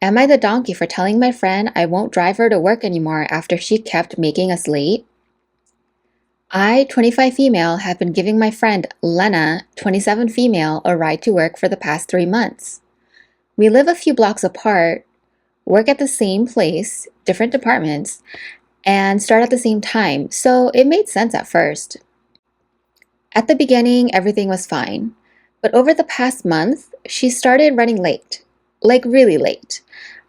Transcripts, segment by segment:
Am I the donkey for telling my friend I won't drive her to work anymore after she kept making us late? I, 25 female, have been giving my friend Lena, 27 female, a ride to work for the past 3 months. We live a few blocks apart, work at the same place, different departments, and start at the same time, so it made sense at first. At the beginning, everything was fine, but over the past month, she started running late, like really late.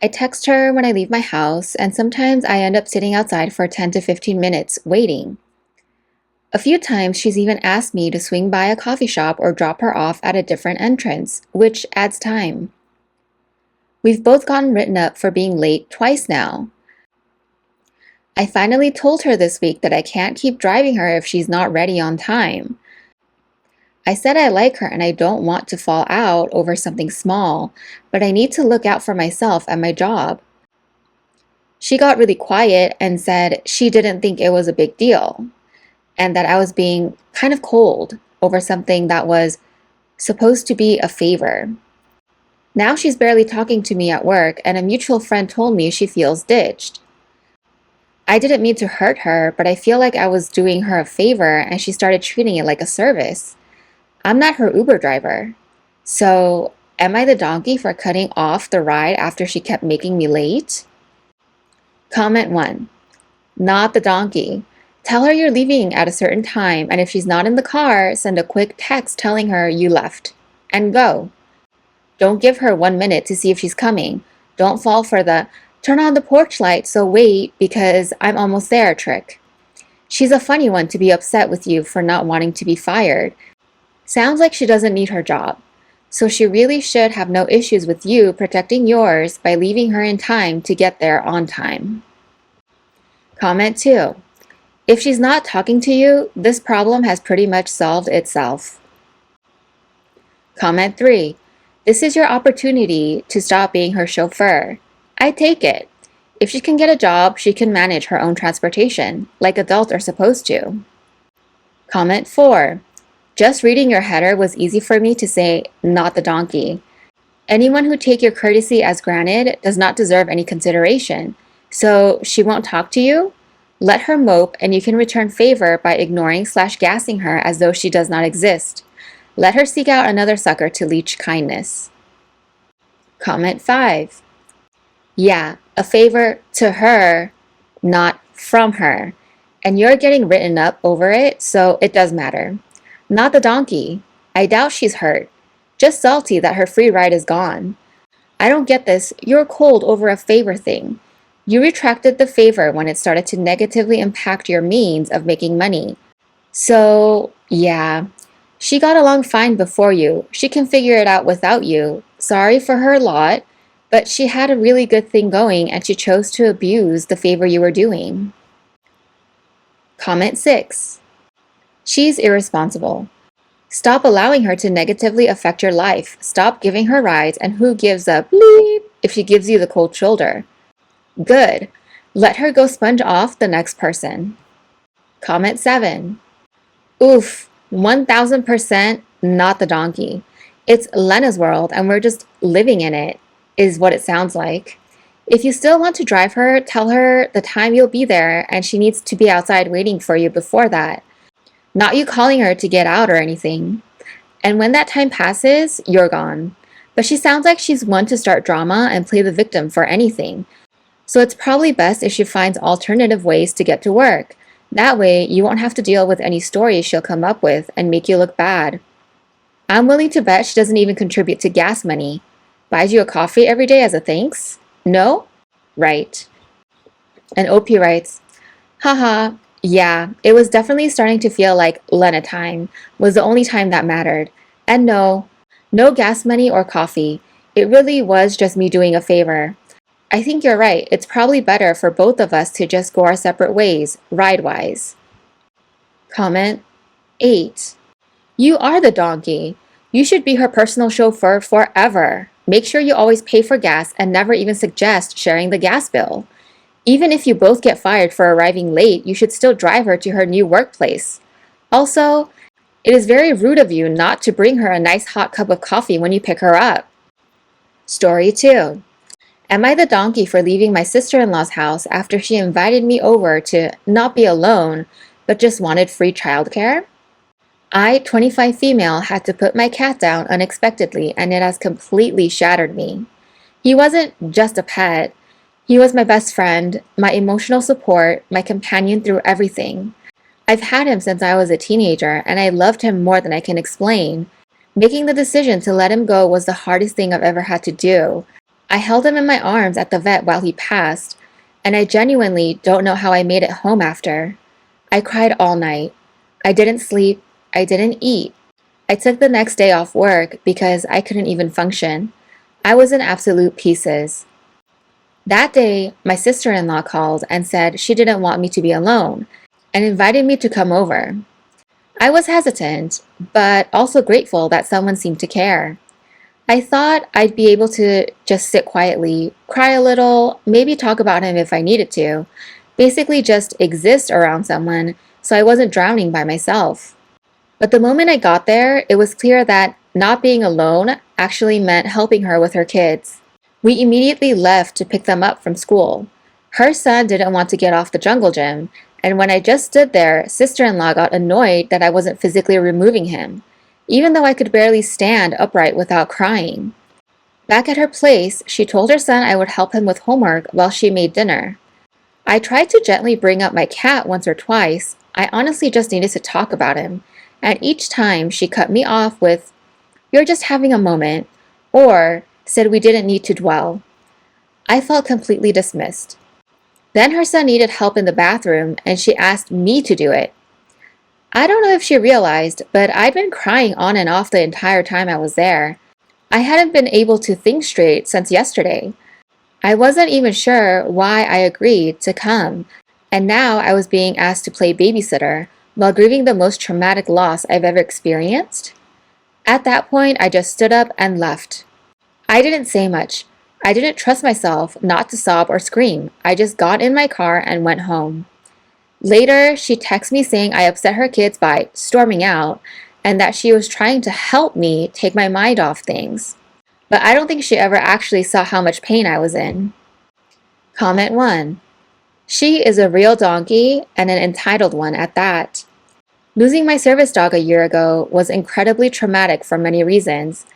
I text her when I leave my house, and sometimes I end up sitting outside for 10 to 15 minutes waiting. A few times she's even asked me to swing by a coffee shop or drop her off at a different entrance, which adds time. We've both gotten written up for being late twice now. I finally told her this week that I can't keep driving her if she's not ready on time. I said I like her and I don't want to fall out over something small, but I need to look out for myself and my job. She got really quiet and said she didn't think it was a big deal, and that I was being kind of cold over something that was supposed to be a favor. Now she's barely talking to me at work, and a mutual friend told me she feels ditched. I didn't mean to hurt her, but I feel like I was doing her a favor and she started treating it like a service. I'm not her Uber driver. So, am I the donkey for cutting off the ride after she kept making me late? Comment 1. Not the donkey. Tell her you're leaving at a certain time, and if she's not in the car, send a quick text telling her you left. And go. Don't give her 1 minute to see if she's coming. Don't fall for the turn on the porch light, so wait because I'm almost there trick. She's a funny one to be upset with you for not wanting to be fired. Sounds like she doesn't need her job. So she really should have no issues with you protecting yours by leaving her in time to get there on time. Comment 2. If she's not talking to you, this problem has pretty much solved itself. Comment 3. This is your opportunity to stop being her chauffeur. I take it. If she can get a job, she can manage her own transportation, like adults are supposed to. Comment 4. Just reading your header was easy for me to say, not the donkey. Anyone who take your courtesy as granted does not deserve any consideration. So she won't talk to you? Let her mope and you can return favor by ignoring/gassing her as though she does not exist. Let her seek out another sucker to leech kindness. Comment 5. Yeah, a favor to her, not from her. And you're getting written up over it, so it does matter. Not the donkey. I doubt she's hurt. Just salty that her free ride is gone. I don't get this. You're cold over a favor thing. You retracted the favor when it started to negatively impact your means of making money. So, yeah. She got along fine before you. She can figure it out without you. Sorry for her lot, but she had a really good thing going and she chose to abuse the favor you were doing. Comment 6. She's irresponsible. Stop allowing her to negatively affect your life. Stop giving her rides, and who gives a bleep if she gives you the cold shoulder? Good. Let her go sponge off the next person. Comment 7. Oof, 1000% not the donkey. It's Lena's world and we're just living in it, is what it sounds like. If you still want to drive her, tell her the time you'll be there and she needs to be outside waiting for you before that. Not you calling her to get out or anything. And when that time passes, you're gone. But she sounds like she's one to start drama and play the victim for anything. So it's probably best if she finds alternative ways to get to work. That way, you won't have to deal with any stories she'll come up with and make you look bad. I'm willing to bet she doesn't even contribute to gas money. Buys you a coffee every day as a thanks? No? Right. And OP writes, haha, yeah, it was definitely starting to feel like Lena time was the only time that mattered. And no gas money or coffee. It really was just me doing a favor. I think you're right. It's probably better for both of us to just go our separate ways, ride-wise. Comment 8. You are the donkey. You should be her personal chauffeur forever. Make sure you always pay for gas and never even suggest sharing the gas bill. Even if you both get fired for arriving late, you should still drive her to her new workplace. Also, it is very rude of you not to bring her a nice hot cup of coffee when you pick her up. Story 2. Am I the donkey for leaving my sister-in-law's house after she invited me over to not be alone, but just wanted free childcare? I, 25 female, had to put my cat down unexpectedly, and it has completely shattered me. He wasn't just a pet. He was my best friend, my emotional support, my companion through everything. I've had him since I was a teenager, and I loved him more than I can explain. Making the decision to let him go was the hardest thing I've ever had to do. I held him in my arms at the vet while he passed, and I genuinely don't know how I made it home after. I cried all night. I didn't sleep. I didn't eat. I took the next day off work because I couldn't even function. I was in absolute pieces. That day, my sister-in-law called and said she didn't want me to be alone and invited me to come over. I was hesitant, but also grateful that someone seemed to care. I thought I'd be able to just sit quietly, cry a little, maybe talk about him if I needed to, basically just exist around someone so I wasn't drowning by myself. But the moment I got there, it was clear that not being alone actually meant helping her with her kids. We immediately left to pick them up from school. Her son didn't want to get off the jungle gym, and when I just stood there, sister-in-law got annoyed that I wasn't physically removing him, even though I could barely stand upright without crying. Back at her place, she told her son I would help him with homework while she made dinner. I tried to gently bring up my cat once or twice. I honestly just needed to talk about him, and each time she cut me off with, "You're just having a moment," or said we didn't need to dwell. I felt completely dismissed. Then her son needed help in the bathroom, and she asked me to do it. I don't know if she realized, but I'd been crying on and off the entire time I was there. I hadn't been able to think straight since yesterday. I wasn't even sure why I agreed to come, and now I was being asked to play babysitter while grieving the most traumatic loss I've ever experienced. At that point, I just stood up and left. I didn't say much. I didn't trust myself not to sob or scream. I just got in my car and went home. Later, she texted me saying I upset her kids by storming out and that she was trying to help me take my mind off things. But I don't think she ever actually saw how much pain I was in. Comment 1. She is a real donkey and an entitled one at that. Losing my service dog a year ago was incredibly traumatic for many reasons.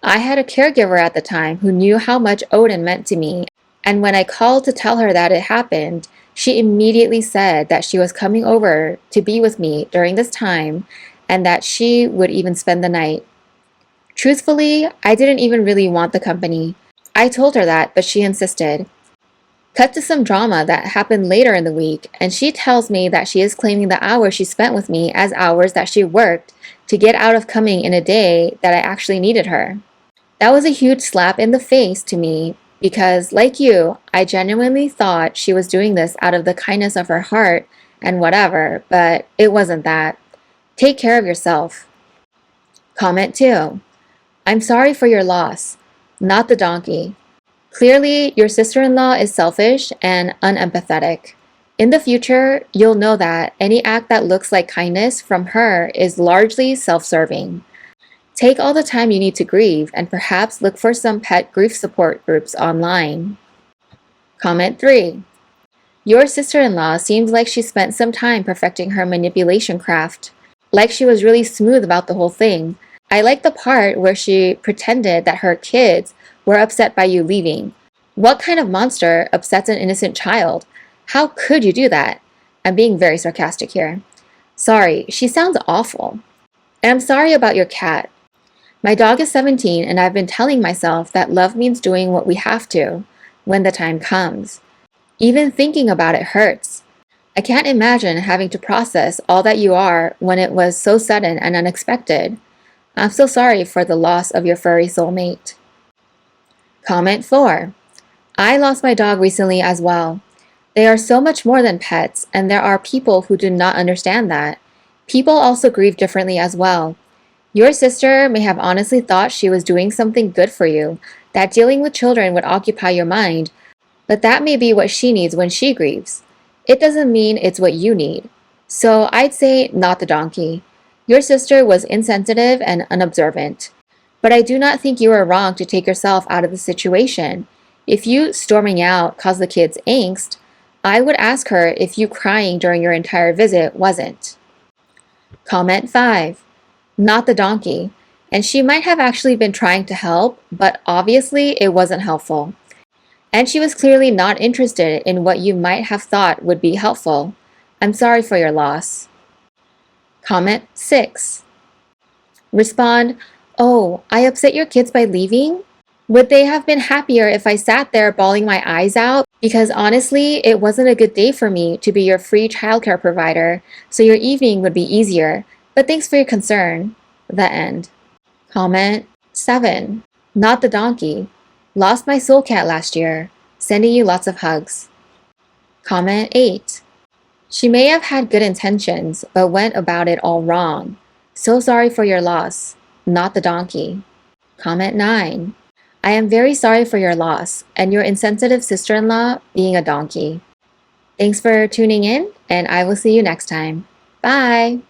I had a caregiver at the time who knew how much Odin meant to me, and when I called to tell her that it happened, she immediately said that she was coming over to be with me during this time and that she would even spend the night. Truthfully, I didn't even really want the company. I told her that, but she insisted. Cut to some drama that happened later in the week, and she tells me that she is claiming the hours she spent with me as hours that she worked to get out of coming in a day that I actually needed her. That was a huge slap in the face to me because, like you, I genuinely thought she was doing this out of the kindness of her heart and whatever, but it wasn't that. Take care of yourself. Comment 2. I'm sorry for your loss, not the donkey. Clearly, your sister-in-law is selfish and unempathetic. In the future, you'll know that any act that looks like kindness from her is largely self-serving. Take all the time you need to grieve and perhaps look for some pet grief support groups online. Comment 3. Your sister-in-law seems like she spent some time perfecting her manipulation craft. Like she was really smooth about the whole thing. I like the part where she pretended that her kids were upset by you leaving. What kind of monster upsets an innocent child? How could you do that? I'm being very sarcastic here. Sorry, she sounds awful. And I'm sorry about your cat. My dog is 17 and I've been telling myself that love means doing what we have to when the time comes. Even thinking about it hurts. I can't imagine having to process all that you are when it was so sudden and unexpected. I'm so sorry for the loss of your furry soulmate. Comment 4. I lost my dog recently as well. They are so much more than pets, and there are people who do not understand that. People also grieve differently as well. Your sister may have honestly thought she was doing something good for you, that dealing with children would occupy your mind, but that may be what she needs when she grieves. It doesn't mean it's what you need. So I'd say not the donkey. Your sister was insensitive and unobservant. But I do not think you are wrong to take yourself out of the situation. If you storming out caused the kids angst, I would ask her if you crying during your entire visit wasn't. Comment 5. Not the donkey. And she might have actually been trying to help, but obviously it wasn't helpful. And she was clearly not interested in what you might have thought would be helpful. I'm sorry for your loss. Comment 6. Respond, oh, I upset your kids by leaving? Would they have been happier if I sat there bawling my eyes out? Because honestly, it wasn't a good day for me to be your free childcare provider, so your evening would be easier. But thanks for your concern. The end. Comment 7. Not the donkey. Lost my soul cat last year. Sending you lots of hugs. Comment 8. She may have had good intentions, but went about it all wrong. So sorry for your loss. Not the donkey. Comment 9. I am very sorry for your loss and your insensitive sister-in-law being a donkey. Thanks for tuning in, and I will see you next time. Bye!